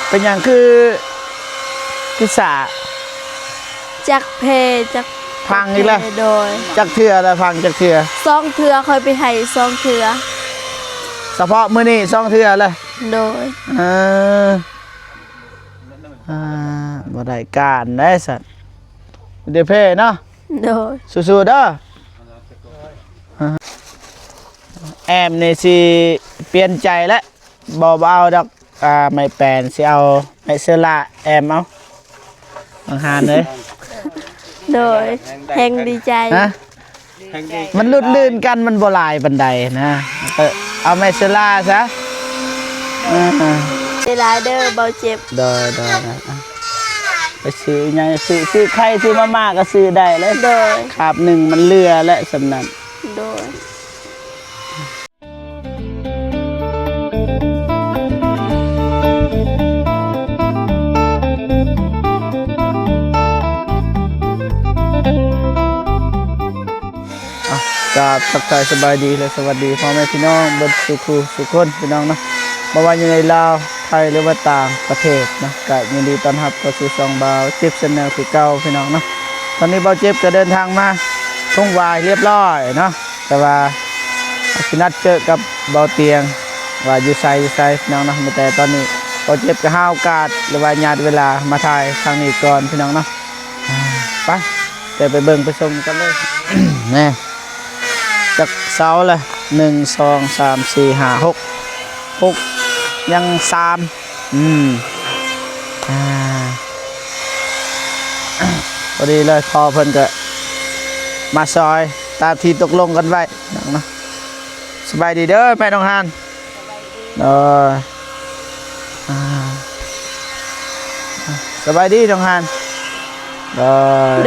เป็นอย่างคือพิษาจักเพจักพังอีกแล้วโดยจักเถื่อแล้วพังจักเถื่อ2 เทือคอยไปให้2 เทือเฉพาะมื้อนี้2เถื่อเลยโดยบ่ได้การได้สัตว์เดี๋ยวเพ่เนาะโดยสู้ๆเด้อแอมนี่สิเปลี่ยนใจแล้วบ่เอาดอกไม่แปลนสิเอาไม่เสื้อละแอมเอาอาหารเลยโดยแห่งดีใจนะมันลุดลื่นกันมันบ่ลายบันไดนะเอาไม่เสื้อละซะเวลาเด้อเบาเจ็บเด้อไปซื้อยังซื้อไข่ซื้อมาม่าก็ซื้อได้เลยโดยครับหนึ่งมันเรือและสำนันโดยกับทักทายสบายดีและสวัสดีพ่อแม่พี่น้องบนสุคนพี่น้องเนาะบ่ว่าอยู่ในลาวไทยหรือว่าต่างประเทศนะก็ยินดีต้อนรับเข้าสู่ช่องบ่าวเจ็บแนลคือเก่าพี่น้องเนาะตอนนี้บ่าวเจ็บก็เดินทางมาทุ่งวายเรียบร้อยเนาะแต่ว่าสินัดเจอกับบ่าวเตียงว่าอยู่ไสพี่น้องเนาะแต่ตอนนี้บ่าวเจ็บก็หาโอกาสหรือว่าญาติเวลามาถ่ายทางนี้ก่อนพี่น้องเนาะไปเดี๋ยวไปเบิ่งไปชมกันเลย แน่จากเสาเลย1 2 3 4 5 6ยัง3พอดีเลยพอเพิ่นก็มาซอยตามที่ตกลงกันไว้เนาะสบายดีเด้อแม่น้องฮานสบายดีน้องฮาน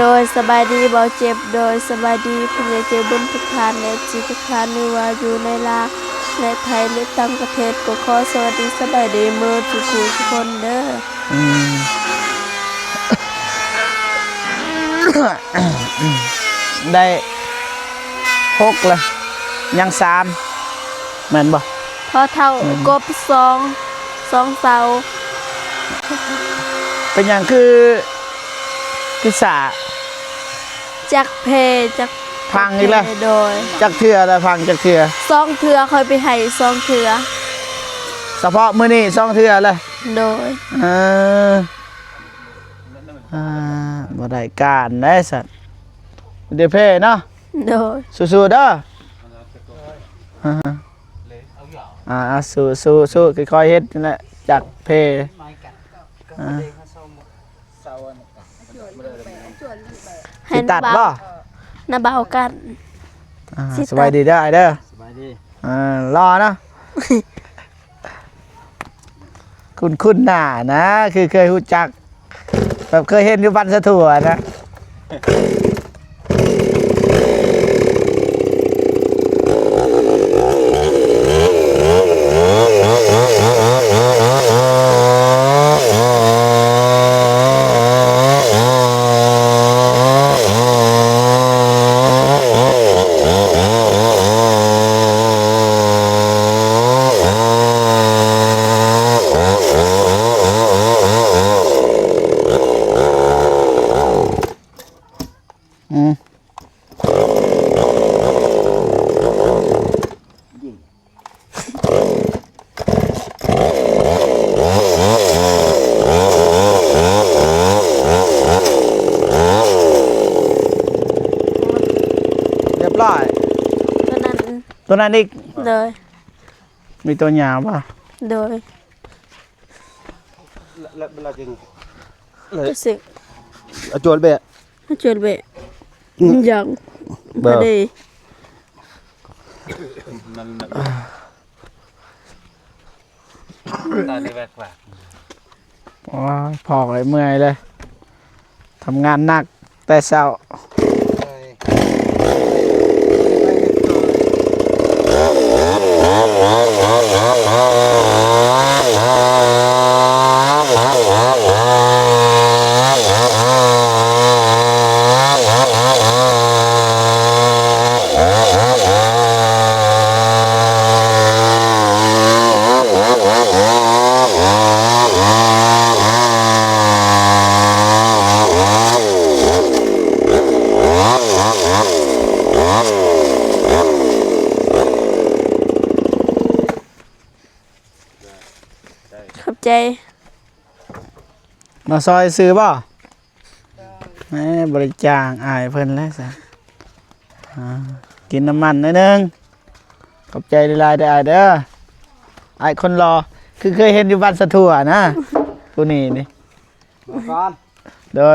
โดยสบายดีเบาเจ็บโดยสบายดีผู้ใหญ่ใจบุญทุกท่านและจิตทุกท่านไม่ว่าอยู่ในลาวในไทยหรือต่างประเทศก็ขอสวัสดีสบายดีเมื่อทุกคนเด้อได้6เลยยัง3แม่นบ่พอเท่ากบ2เสาเป็นอย่างคือพิษาจักเพจักพังอีกแล้วโดยจักเถื่อแล้วพังจักเถื่อ2 เทือคอยไปให้2 เทือเฉพาะมื้อนี้2เถื่อเลยโดยบ่ได้การได้สัตว์เดี๋ยวเพ่เนาะโดยสู้ๆเด้อสู้ค่อยๆเฮ็ดนั่นแหละจักเพ่สิตัดบ่น่าเบากันสบายดีเด้อไอ้เด้อสบายดีรอเนาะคุณหน้านะคือเคยรู้จักแบบเคยเห็นอยู่บ้านสะถั่วนะตัวนั้นอีกเลยมีตัวยาวป่ะโดยรู้สึกจวนเบะยังพอดีพอเลยเมื่อยเลยทำงานหนักแต่เช้า ขอบใจ มาซอยซื้อบ่แหมบริจาคอายเพิ่นแล้วซะกินน้ำมันหนิดนึงขอบใจหลายๆเด้ออายเด้ออายคนรอคือเคยเห็นอยู่บ้านสะทั่วนะผู้นี้นี่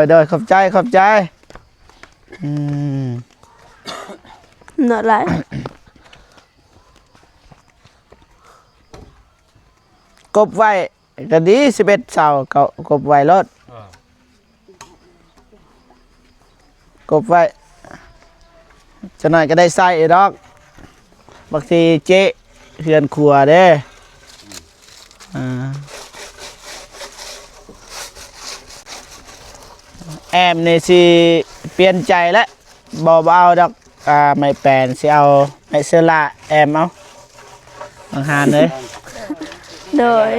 โดยขอบใจเนาะหลาย กบไว้ก็ดี11เสาก็กบไว้รถกบไว้จะหน่อยก็ได้ใส่ดอกบางทีเจ๊เฮือนครัวเด้แอมนี่สิเปลี่ยนใจแล้วบ่เอาดอกไม่แปลนสิเอาไม้เสื้อละแอมเอาบางหานเลย โดย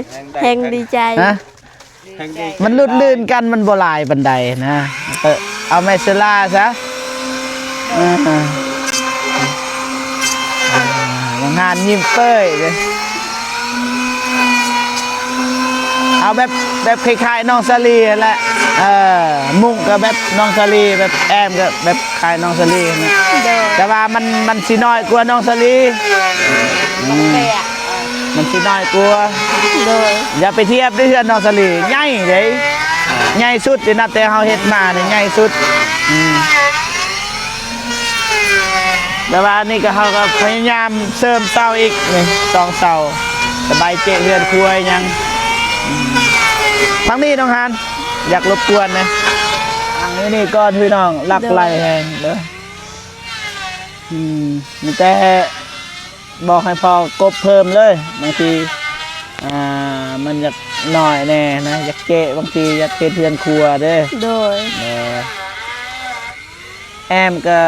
แห่งดีใจ นะมันลุดลื่นกันมันบ่หลายบันไดนะเอาไม้เสื้อละซะบางหานยิ้มเป้ยเลยเอาแบบคล้ายๆน้องสลีแหละมุ้งก็แบบน้องสลีแบบแอมก็แบบคล้ายน้องสลีนะแต่ว่ามันสิน้อยกว่าน้องสลีมันสิน้อยกว่าอย่าไปเทียบด้วยเพื่อนน้องสลีใหญ่เลยใหญ่สุดที่นับแต่เฮาเฮ็ดมาเนี่ยใหญ่สุดแต่ว่านี่ก็เฮาก็พยายามเสริมเสาอีกนี่2เสาสบายเจเฮือนครัวยังทั้งนี้น้องฮานอยากรบกวนนะทางนี้นี่ก็พี่น้องลักไล่แหงเด้อมีแต่บอกให้พอกบเพิ่มเลยบางทีมันอยากหน่อยแน่นะอยากเจบางทีอยากเจเพื่อนครัวเด้อโดยแอมก็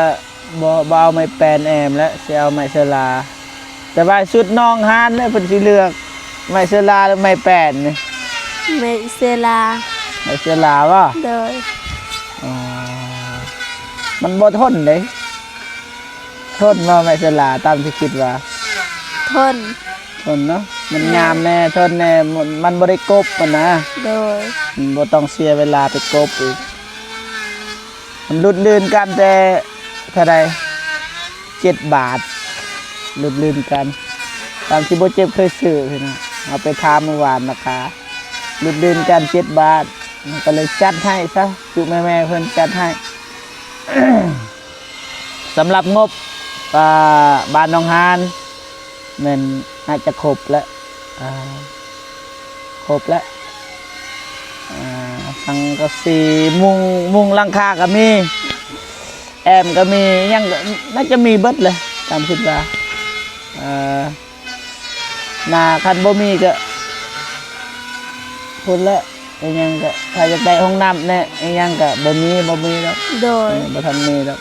บ่เอาไม้แปลนแอมแล้วสิเอาไม้เสลาแต่ว่าชุดน้องฮานเนี่ยเพิ่นสิเลือกไม้เสลาหรือไม้แปลนนี่ไม้เสลาไม้เสลาวะโดยมันบ่ทนเลยทนว่าไม้เสลาตามที่คิดว่าทนเนาะมันงามแน่ทนแน่มันบ่ได้กบมันนะโดยบ่ต้องเสียเวลาไปกบอีกมันลุดลื่นกันแต่เท่าใด7 บาทลุดลื่นกันตามที่บ่เจ็บเคยซื้อพี่นะเอาไปทาเมื่อวานนะคะลุดลื่นกัน7 บาทก็เลยจัดให้ซะจุแม่ๆเพิ่นจัดให้ สำหรับงบบ้านน้องฮานมันน่าจะครบแล้วสังกะสีมุงหลังคาก็มีแอมก็มียังน่าจะมีเบิดเลยตามคิดว่าหน้าคันบ่มีก็พุ่นแล้วยังก็ถ้าจะได้ห้องน้ำเนี่ยยังก็บ่มีแล้วโดยบ่ทันมีแล้ว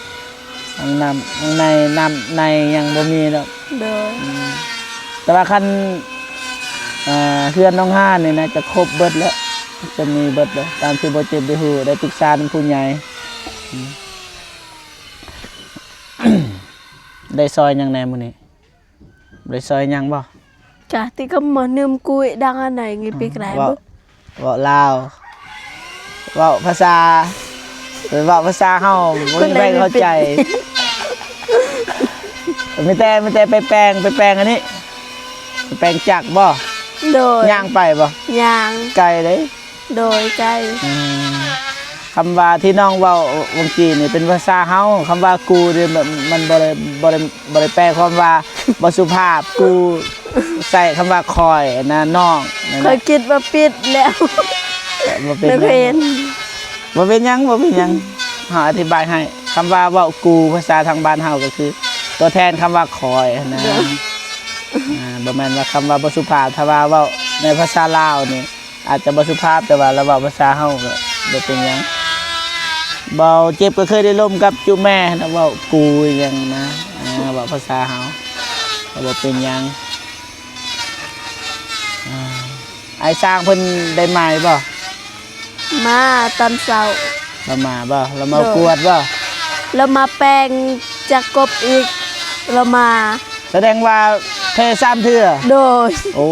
ห้องน้ำข้างในน้ำในยังบ่มีแล้วโดยแต่ว่าคันเพื่อนน้องห้าเนี่ยนะจะครบเบิดแล้วจะมีเบิดแล้วตามที่บ่เจ็บได้ฮู้ได้ปรึกษาผู้ใหญ่ ได้ซอยยังแน่มื้อนี้ได้ซอยยังบ่จ้ะที่ก็มานืมกุยดังอันไหนงี้ปีกไหนบ่เว้าลาวเว้าภาษาเฮาบ่ได้เข้าใจไม่แต่ไปแปลงอันนี้ไปแปลงจักบ่โดยย่างไปบ่ย่างไกลเลยโดยไกลคำว่าที่น้องเว้าบางทีนี่เป็นภาษาเฮาคำว่ากูนี่มันบ่ได้แปลความว่าบ่สุภาพกูใส่คำว่าคอยนะน้องเคยคิดว่าปิดแล้วบ่เป็นหยังหาอธิบายให้คำว่าเว้ากูภาษาทางบ้านเฮาก็คือตัวแทนคำว่าคอยนะบ่แม่นว่าคำว่าบ่สุภาพถ้าว่าเว้าในภาษาลาวนี่อาจจะบ่สุภาพแต่ว่าเราเว้าภาษาเฮาก็บ่เป็นหยังเบาเจ็บก็เคยได้ล่มกับจุแม่นะเว้ากูหยังนะเว้าภาษาเฮาก็บ่เป็นหยังไอ้สร้างเพิ่นได้มาบ่มาตอนเช้าเรามาบ่เรามากวดบ่เรามาแปลงจากกบอีกเรามาแสดงว่าแ 3 เทื่อ โดย โอ้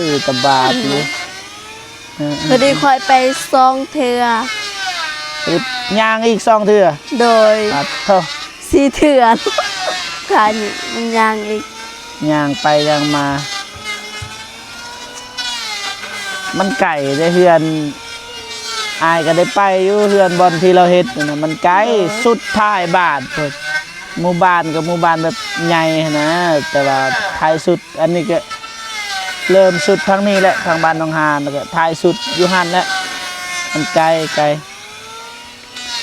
ยตะบาดอยู่พอดีคอยไป2เทื่ย่างอีก2 เทื่อ โดย เท่า 4เทื่อค่ะยังอีก ย่างไปย่างมา มันไก่ได้เฮือนอายก็ได้ไปอยู่เฮือนบอลที่เราเฮ็ดนะมันไกลสุดท้ายบ้านเพิ่นหมู่บ้านกับหมู่บ้านแบบใหญ่นะแต่ว่าท้ายสุดอันนี้ก็เริ่มสุดทางนี้แหละทางบ้านหนองหานแล้วก็ท้ายสุดอยู่หั่นแหละมันไกล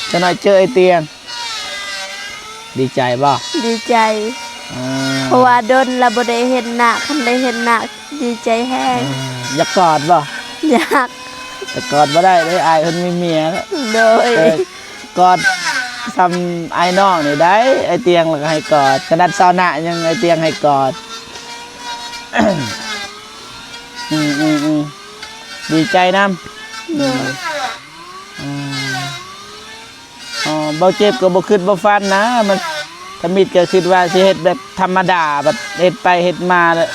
จะหน่อยเจอไอ้เตียงดีใจบ่ ดีใจ เพราะว่าโดนเราบ่ได้เห็นหน้าคันได้เห็นหน้าดีใจแห้ง อยากกอดบ่ อยาก แต่กอดบ่ได้อายเพิ่นมีเมียแล้ว โดย กอดทำไอ้น้องนี่ได้ไอ้เตียงแล้วก็ให้กอดกระดัดซาวน่ะยังไอ้เตียงให้กอด ดีใจน้ำ โดย อ๋อบ่เจ็บก็บ่คิดบ่ฟันนะมันถ้ามิดก็คิดว่าสิเฮ็ดแบบธรรมดาแบบเฮ็ดไปเฮ็ดมาแล้ว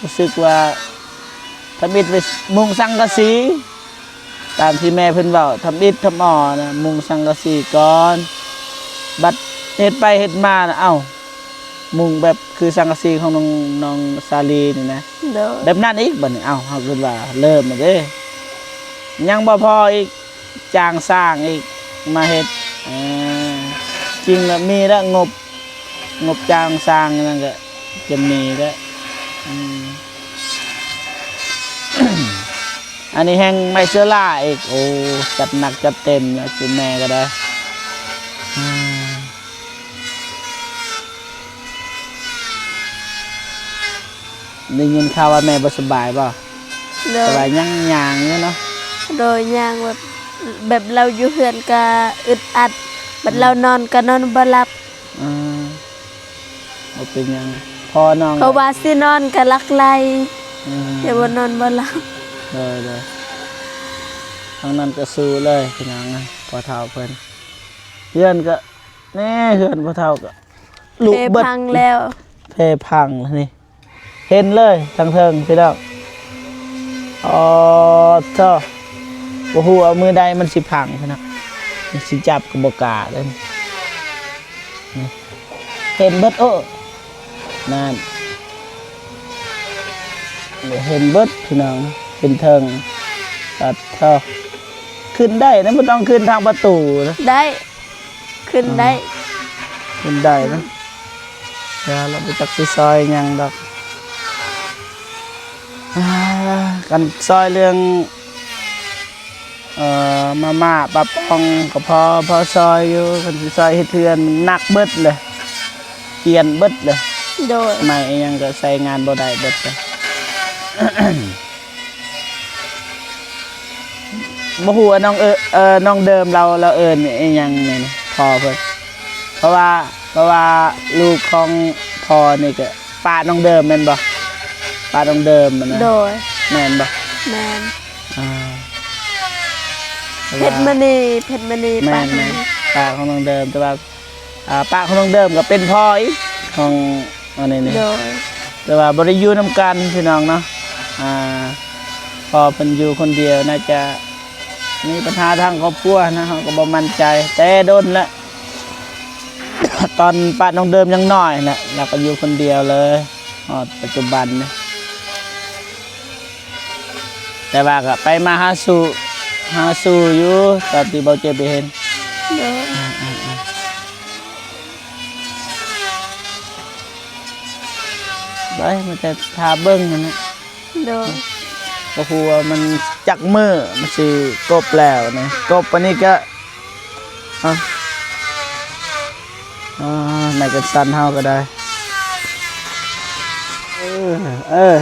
รู้สึกว่าถ้ามิดไปมุงสังกะสีตามที่แม่เพิ่นเว้าทำอิฐทำอ่อนะมุงสังกะสีก่อนบัดเฮ็ดไปเฮ็ดมานะเอ้ามุงแบบคือสังกะสีของน้องซาลีนี่นะ โดย แบบนั้นอีกบัดนี้เอ้าเฮาคิดว่าเริ่มแล้วเด้ยังบ่พออีกจ้างสร้างอีกมาเฮ็ดจริงแล้วมีแล้วงบจ้างสร้างนั่นก็จะมีแล้วอันนี้แห้งไม่เสื้อล่าอีกโอ้จัดหนักจัดเต็มนะคุณแม่ก็ได้ได้ยินข่าวว่าแม่บ่สบายป่ะ โด ส ย บายยังยางอยู่เนาะ โดยย่างแบบเราอยู่เฮือนก็อึดอัดบัดเรานอนก็นอนบ่หลับ บ่เป็นหยังพอน้อง เพราะว่าสินอนก็ลักไลแต่ว่านอนบ่หลับ เลยทางนั้นก็สู้เลยพี่น้องนะพอเท่าเพิ่นเพื่อนก็แน่เพื่อนพอเท่าก็ลุ เพ เบิด พังแล้ว เพพังแล้วนี่เห็นเลยทางเทิงพี่น้องอ๋อเท่าบ่ฮู้เอามือใดมันสิพังพี่น้องมันสิจับก็บ่กล้าเลยนี่เห็นเบิดโอ้นั่นเห็นเบิดพี่น้องเป็นเทิงตัดเท่าขึ้นได้นะไม่ต้องขึ้นทางประตูนะ ได้ขึ้นได้ ขึ้นได้นะอย่าเราไปจักสิซอยหยังดอกกันซอยเรื่องมาม่าปลาปองก็พอซอยอยู่กันสิซอยเฮ็ดเทือนหนักเบิดเลยเกียนเบิดเลย โดย ไม่ยังก็ใส่งานบ่ได้เบิดเลย บ่ฮู้ว่าน้องน้องเดิมเราเอิ้นอีหยังนี่นะพ่อเพิ่นเพราะว่าลูกของพ่อนี่ก็ป้าน้องเดิมแม่นบ่ป้าน้องเดิมมันนะ โดย แม่นบ่ แมน อ่า เพชรมณีเพชรมณี แม่ ปาน แม่นป้าของน้องเดิมแต่ว่าป้าของน้องเดิมก็เป็นพ่ออีกของอันนี้นี่ โดย แต่ว่าบ่ได้อยู่นํกันพี่น้องเนาะพ่อเพิ่นอยู่คนเดียวน่าจะมีปัญหาทางครอบครัวนะเขาก็บ่มั่นใจแต่โดนละ ตอนป้าน้องเดิมยังน้อยนะเราก็อยู่คนเดียวเลยปัจจุบันเนี่ยแต่ว่าก็ไปมาหาสู่อยู่ตอนที่เบาเจ็บไปเห็น โดย ไปมันจะทาเบิ้งนั่นนะ โดย ก็คือว่ามันจักมือมันสิกบแล้วนะกบอันนี้ก็ไม่กันสั้นเท่าก็ได้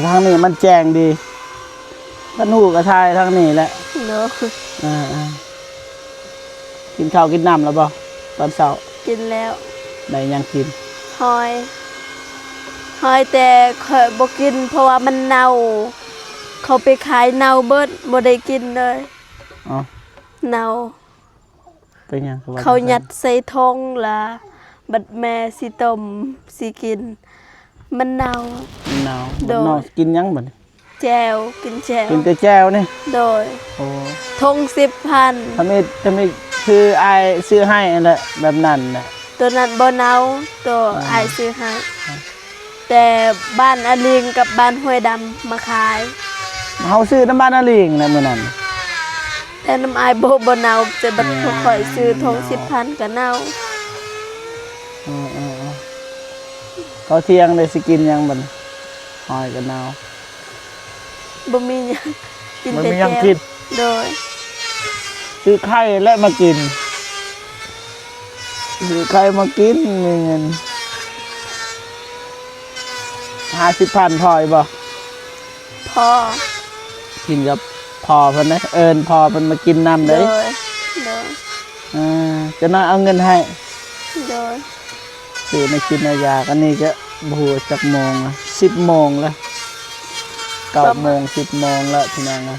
ทางนี้มันแจ้งดีท่านหูกระทายทางนี้แหละ โดย กินข้าวกินน้ำแล้วบ่ตอนเช้า กินแล้ว ได้ยังกิน หอยแต่ข่อยบ่กินเพราะว่ามันเน่าเขาไปขายเน่าเบิดบ่ได้กินเลย อ๋อ เน่า เป็นยังว่ เขายัดใส่ทงละบัดแม่สิต้มสิกิน มันเน่า หนาว โดย นอกกินหยังบัดนี้ แจวกินแจว กินแต่แจ่วนี่ โดย โอ้ ทง10,000 ทำไมคืออายซื้อให้นั่นแหละแบบนั้นน่ะ ตัวนั้นบ่เน่าตัวอายซื้อให้แต่บ้านอลิงกับบ้านห้วยดำมาขาย เฮาซื้อน้ำบ้านนาลิงนะมื้อนั้น แต่น้ำอายบ่เน่าจะบัดพวกข่อยซื้อทง10,000ก็เน่า เขาเที่ยงได้สิกินหยังบัดนี้หอยกันหนาว บ่มีหยังกิน มัน แต่ มีหยัง แจว กิน โดย ซื้อไข่และมากินซื้อไข่มากินมีเงิน50,000พออีบ่ พอ กินกับพอเพิ่นนะเอิ้นพอเพิ่นมากินน้ำ โด เด้ ยโดย จะน่าเอาเงินให้ โดย ซื้อในกินในยากันนี่ก็บ่ฮู้จักโมงละ10 โมงแล้ว9 โมง10 โมงแล้วพี่น้องนะ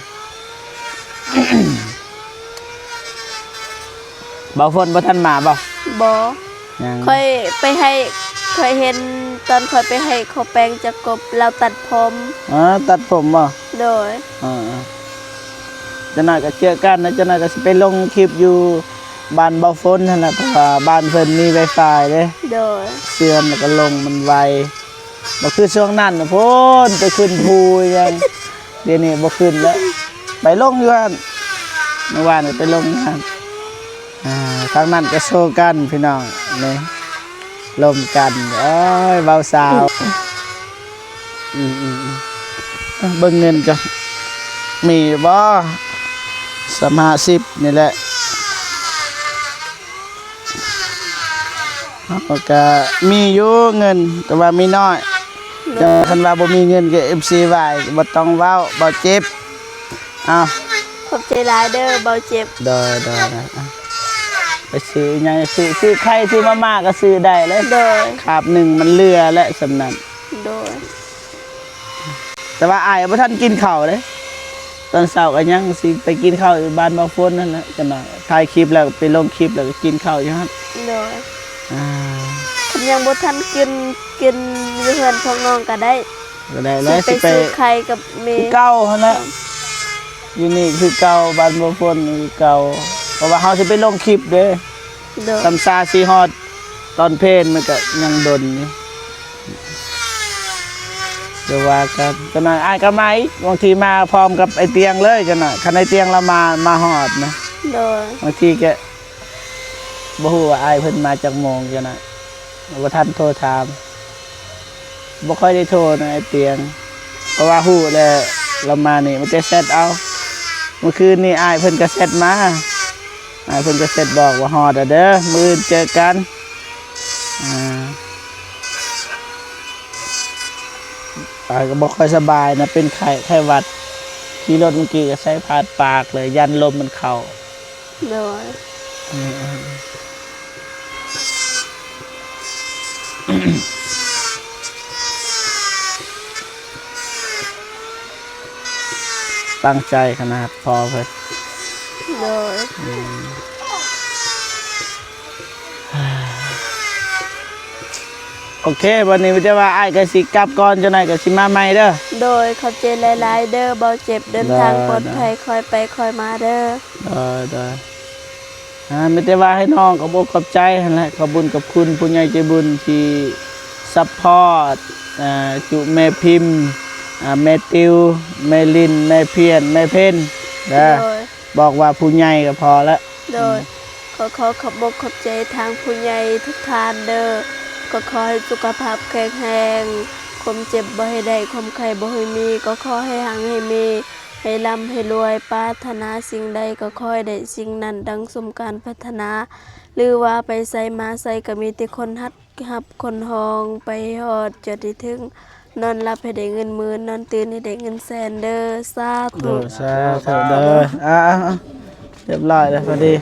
บ่าวฝนบ่ทันมาบ่ บ่ ยัง ค่อยไปให้ค่อยเห็นตอนค่อยไปให้เขาแปลงจากกบเราตัดผม ตัดผมบ่ โดย จะน่าก็เจอกันนะจะน่าก็สิไปลงคลิปอยู่บ้านบ่าวฝนนั่นแหละเพราะว่าบ้านเพิ่นมี Wi-Fi เด้ โดย เสื่อมแล้วก็ลงมันไวบ่คือช่วงนั้นน่ะพ้นไปขึ้นภูยังเดี๋ยวนี้บ่ขึ้นแล้วไปลงอยู่หั่นเมื่อวานนี่ไปลงอยู่หั่นทางนั้นก็โชว์กันพี่น้องนี่ลมกันโอ้ยเบาสาวเบิ่งเงินกันมีบ่30นี่แหละก็มีอยู่เงินแต่ว่ามีน้อยจะคันว่าบ่มีเงินก็ FC ไว้บ่ต้องเว้าบ่เจ็บอ้าว ขอบใจหลายเด้อเบาเจ็บ ดอนะไปซื้อหยังซื้อไข่ซื้อมาม่าก็ซื้อได้เลย โดย ขาบหนึ่งมันเรือและสำนัน โดย แต่ว่าอายบ่ทันกินข้าวเลยตอนเช้าก็ยังสิไปกินข้าวอยู่บ้านบ่าวฝนนั่นแหละจังน่ะถ่ายคลิปแล้วไปลงคลิปแล้วก็กินข้าวอยู่หั่น โดย อ่า คันยังบ่ทันกินอยู่เฮือนของน้องก็ได้ ก็ได้แล้ว ไป สิไป ซื้อไข่กับเม คือเก่าหั่นน่ะอยู่นี่คือเก่าบ้านบ่าวฝนคือเก่าเพราะว่าเฮาสิไปลงคลิปเด้อ โดย ตำซาสิฮอดตอนเพลนมันก็ยังดนอยู่เดี๋ยวว่ากันจังหน่อยอ้ายก็มาอีกบางทีมาพร้อมกับไอ้เตียงเลยจังหน่อยคันไอ้เตียงเรามาฮอดนะ โดย บางทีก็บ่ฮู้ว่าอ้ายเพิ่นมาจากโมงจังน่ะบ่ทันโทรถามบ่ค่อยได้โทรนะไอ้เตียงเพราะว่าฮู้แล้วเรามานี่มันจะเซตเอาเมื่อคืนนี้อ้ายเพิ่นก็เซตมาอ้ายเพิ่นก็เซตบอกว่าฮอดแล้วเด้อมื้อเจอกันอ้ายก็บ่ค่อยสบายนะเป็นไข้หวัดขี่รถเมื่อกี้ก็ใส่พาดปากเลยยันลมมันเข้า โดย ตั้งใจขนาดพอเพิ่น โดย โอเควันนี้จะว่าอ้ายก็สิกลับก่อนจังได๋ก็สิมาใหม่เด้อ โดยขอบใจหลายๆเด้อเบาเจ็บเดินทางปลอดภัยคอยไปคอยมาเด้อ ได้ไม่ได้ว่าให้น้องก็บอกขอบใจหั่นแหละขอบคุญกับคุณผู้ใหญ่ใจบุญที่ซัพพอร์ตจุแม่พิมพ์แม่ติวแม่ลินแม่เพียนแม่เพ่นนะ โดย บอกว่าผู้ใหญ่ก็พอแล้ว โดยขอขอบอกขอบใจทางผู้ใหญ่ทุกท่านเด้อก็ขอให้สุขภาพแข็งแรงความเจ็บบ่ให้ได้ความไข้บ่ให้มีก็ขอให้หังให้มีให้ร่ำให้รวยปรารถนาสิ่งใดก็ขอให้ได้สิ่งนั้นดังสมการพัฒนา หรือว่าไปใส่มาใส่ก็มีแต่คนฮับคนหองไปฮอดจนที่ถึงนอนรับให้ได้เงินหมื่นนอนตื่นให้ได้เงินแสนเด้อสาธุ สาธุเด้อเรียบร้อยแล้วพอดี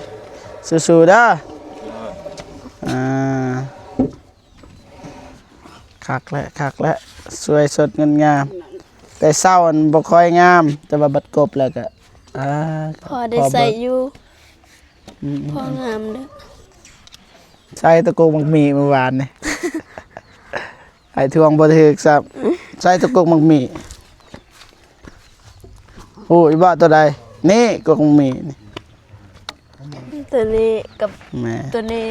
สู้ๆเด้อคักแล้วสวยสดงดงามแต่เศร้าอันบ่ค่อยงามแต่ว่าบัดกบแล้วก็พอได้ใส่อยู่พองามเด้อ ใส่ตะโกบักหมีเมื่อวานนี่ ไอ้ทวงบ่ถึกซับใส่ตะกกมักมีโอ้ยบ่ตัวใดนี่กกมักมีนี่ ตัวนี้กับ แม่ ตัวนี้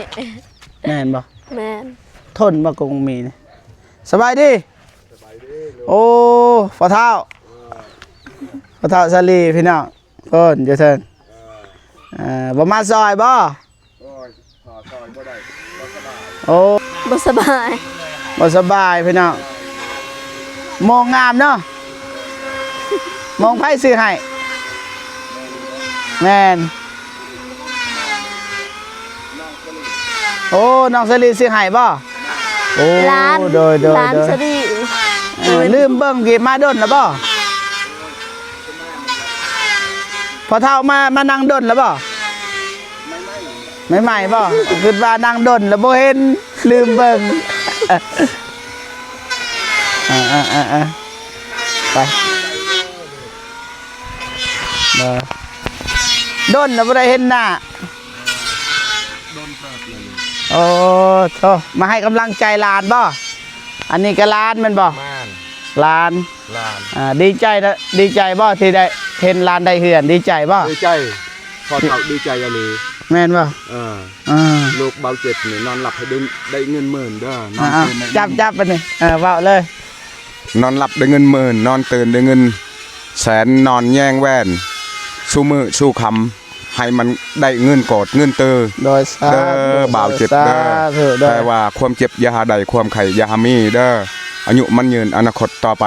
แม่นบ่ แม่น ทนบ่กกมักมีนี่สบายดีโอ้ฝ่าเท้าฝ่าเท้าสาลีพี่น้องเพิ่นอยู่เทิงบ่มาซอยบ่โอ้ บ่สบาย บ่สบายพี่น้องมองงามเนาะมองไผซื้อให้แม่นโอ้น้องสลีซื้อให้บ่โอ้ ร้าน โดย ร้านสดี ลืมเบิ่งกี่มาดนแล้วบ่พอเท่ามานั่งดนแล้วบ่ไม่ใหม่บ่คือว่านั่งดนแล้วบ่เห็นลืมเบิ่งไปดนแล้วบ่ได้เห็นหน้าโอ้โธ่มาให้กำลังใจหลานบ่อันนี้ก็หลานแม่นบ่หลานดีใจนะดีใจบ่ที่ได้เห็นหลานได้เฮือนดีใจบ่ ดีใจพอเขาดีใจอะไร แม่นบ่ ลูกเบาเจ็บเนี่ยนอนหลับให้ได้เงินหมื่นเด้อนอนตื่น จับไปนี่เว้าเลย นอนหลับได้เงินหมื่นนอนตื่นได้เงินแสนนอนแย่งแว่นสู้มือสู้คำให้มันได้เงินกอดเงินเตอ โดยสา เด้อบ่าวเจ็บเด้อแต่ว่าความเจ็บอยาหาใดความไข่อยาหามีเด้ออายุมันยืนอนาคตต่อไป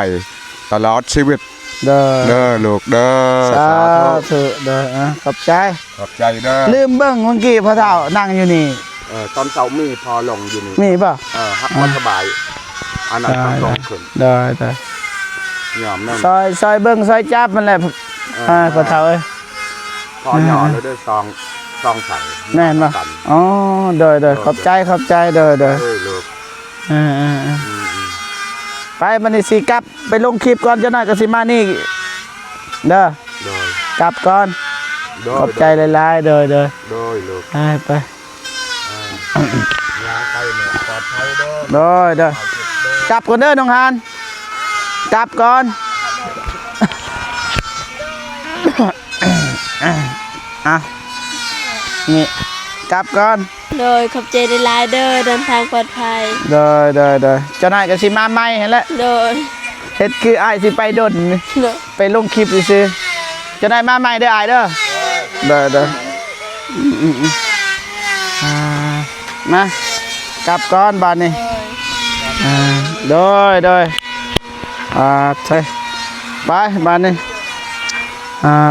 ตลอดชีวิต เด้อ ลูกเด้อ สาธุเด้อขอบใจ ขอบใจเด้อ ลืมเบิ่งเมื่อกี้พ่อเฒ่านั่งอยู่นี่ ตอนเช้ามีพอลงอยู่นี่ มีป่ะ ฮักมันสบายอันนั้นต้องลงขึ้น ได้ ยอมนั่น ซอยเบิ่งซอยจับมันแหละพ่อเฒ่าเอ้ย พอหย่อแล้วด้วยซองใส่ แม่นป่ะอ๋อเด้อขอบใจเด้อ ลูก ไปมันนี่สิกลับไปลงคลิปก่อนเจ้าหน่อยก็สิมานี่เด้อ โดย กลับก่อนขอบใจหลายๆเด้อ โดยลูก ไป ยาไปเนี่ยปลอดภัยเด้อ เด้อกลับก่อนเด้อน้องฮานกลับก่อนนี่กลับก่อน โดยขอบใจในไลน์เดอร์เดินทางปลอดภัย เด้อเจ้านายก็สิมาใหม่เห็นแล้ว โดย เฮ็ดคืออ้ายสิไปดนนี่ โดย ไปลงคลิปซื่อๆเจ้านายมาใหม่เด้ออ้ายเด้อเด้อมากลับก่อนบัดนี้โดยใช่ไปบัดนี้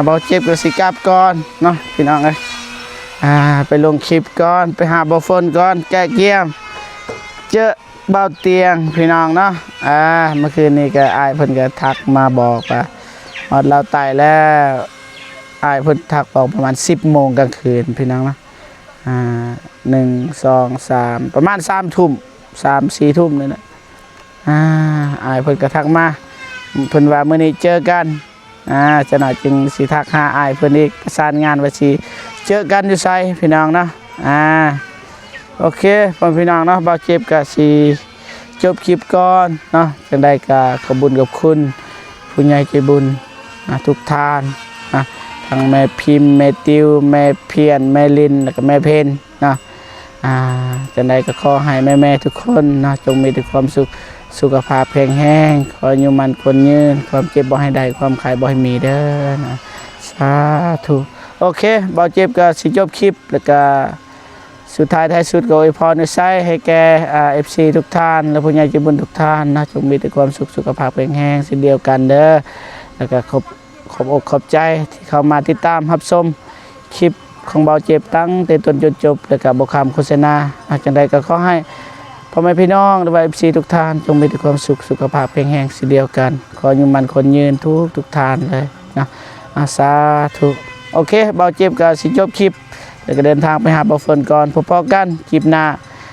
เบาเจ็บก็สิกลับก่อนเนาะพี่น้องเอ้ยไปลงคลิปก่อนไปหาบ่ฝนก่อนแก้เกียมเจอเบาเตียงพี่น้องเนาะเมื่อคืนนี้ก็อ้ายเพิ่นก็ทักมาบอกว่าฮอดเราตายแล้วอ้ายเพิ่นทักบอกประมาณ 10 โมงกลางคืนพี่น้องเนาะ1 2 3ประมาณ3 ทุ่ม3 4 ทุ่มนี่แหละอ้ายเพิ่นก็ทักมาเพิ่นว่ามื้อนี้เจอกันจะหน่อยจึงสิทักหาอ้ายเพิ่นอีกประสานงานว่าสิเจอกันอยู่ไสพี่น้องเนาะโอเคพ่อพี่น้องเนาะบ่าวเจ็บก็สิจบคลิปก่อนเนาะจังได๋ก็ขอบคุญกับคุณผู้ใหญ่ใจบุญทุกท่านทั้งแม่พิมพ์แม่ติวแม่เพียรแม่ลินแล้วก็แม่เพนเนาะจังได๋ก็ขอให้แม่ๆทุกคนเนาะจงมีแต่ความสุขสุขภาพแข็งแรงขออยู่มันคนยืนความเจ็บบ่ให้ได้ความไข้บ่ให้มีเด้อนะสาธุโอเคบ่าวเจ็บก็สิจบคลิปแล้วก็สุดท้ายท้ายสุดก็อวยพรในไซให้แก่FC ทุกท่านและผู้ใหญ่ใจบุญทุกท่านนะจงมีแต่ความสุขสุขภาพแข็งแรงเช่นเดียวกันเด้อแล้วก็ขอบอกขอบใจที่เข้ามาติดตามรับชมคลิปของบ่าวเจ็บตั้งแต่ต้นจนจบแล้วก็บ่คำโฆษณาจังใดก็ขอให้พ่อแม่พี่น้องและ FC ทุกท่านจงมีแต่ความสุขสุขภาพแข็งแรงเช่นเดียวกันขออยู่มันคนยืนทุกท่านเลยนะสาธุโอเคบ่าวเจ็บก็สิจบคลิปแล้วก็เดินทางไปหาบ่าวฝนก่อนพบกันคลิปหน้า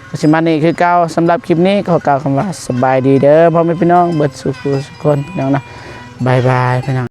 ก็สิมานี่คือเก่าสำหรับคลิปนี้ขอกล่าวคำว่าสบายดีเด้อพ่อแม่พี่น้องเบิดสุขทุกคนพี่น้องนะบ๊ายบายพี่น้อง